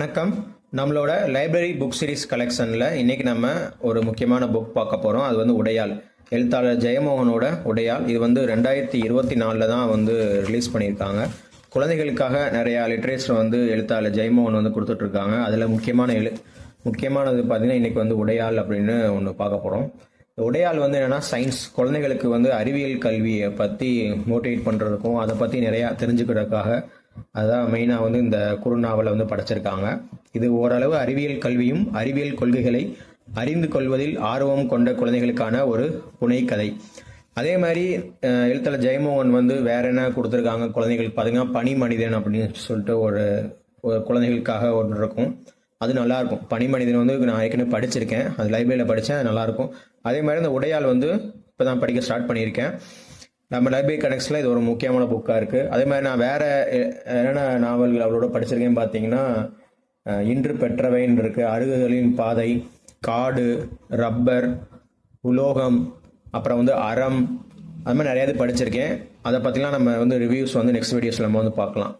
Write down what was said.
வணக்கம். நம்மளோட library book series கலெக்ஷனில் இன்றைக்கி நம்ம ஒரு முக்கியமான புக் பார்க்க போகிறோம். அது வந்து உடையாள். எழுத்தாளர் ஜெயமோகனோட உடையாள். இது வந்து 2024 தான் வந்து ரிலீஸ் பண்ணியிருக்காங்க. குழந்தைகளுக்காக நிறையா லிட்ரேச்சர் வந்து எழுத்தாளர் ஜெயமோகன் வந்து கொடுத்துட்ருக்காங்க. அதில் முக்கியமானது பார்த்திங்கன்னா இன்றைக்கி வந்து உடையாள் அப்படின்னு ஒன்று பார்க்க போகிறோம். உடையாள் வந்து என்னென்னா சயின்ஸ், குழந்தைகளுக்கு வந்து அறிவியல் கல்வியை பற்றி மோட்டிவேட் பண்ணுறதுக்கும் அதை பற்றி நிறையா தெரிஞ்சுக்கிறதுக்காக அதுதான் மெயினாக வந்து இந்த குறுநாவலை வந்து படைச்சிருக்காங்க. இது ஓரளவு அறிவியல் கல்வியும் அறிவியல் கொள்கைகளை அறிந்து கொள்வதில் ஆர்வம் கொண்ட குழந்தைகளுக்கான ஒரு புனைக்கதை. அதே மாதிரி எழுத்தாளர் ஜெயமோகன் வந்து வேற என்ன கொடுத்துருக்காங்க குழந்தைகளுக்கு பார்த்தீங்கன்னா, பனி மனிதன் அப்படின்னு சொல்லிட்டு ஒரு குழந்தைகளுக்காக ஒன்று இருக்கும். அது நல்லாயிருக்கும். பனி மனிதன் வந்து நான் ஏற்கனவே படிச்சிருக்கேன், அது லைப்ரரியில் படித்தேன், அது நல்லாயிருக்கும். அதே மாதிரி இந்த உடையாள் வந்து இப்போ தான் படிக்க ஸ்டார்ட் பண்ணியிருக்கேன். நம்ம லைப்ரரி கனெக்ட்ஸில் இது ஒரு முக்கியமான புக்காக இருக்குது. அதே மாதிரி நான் வேறு என்னென்ன நாவல்கள் அவளோட படிச்சிருக்கேன்னு பார்த்தீங்கன்னா, இன்று பெற்றவைன்னு இருக்குது, அருகுகளின் பாதை, காடு, ரப்பர், உலோகம், அப்புறம் வந்து அறம், அது மாதிரி நிறையா படிச்சிருக்கேன். அதை பற்றிலாம் நம்ம வந்து ரிவ்யூஸ் வந்து நெக்ஸ்ட் வீடியோஸில் நம்ம வந்து பார்க்கலாம்.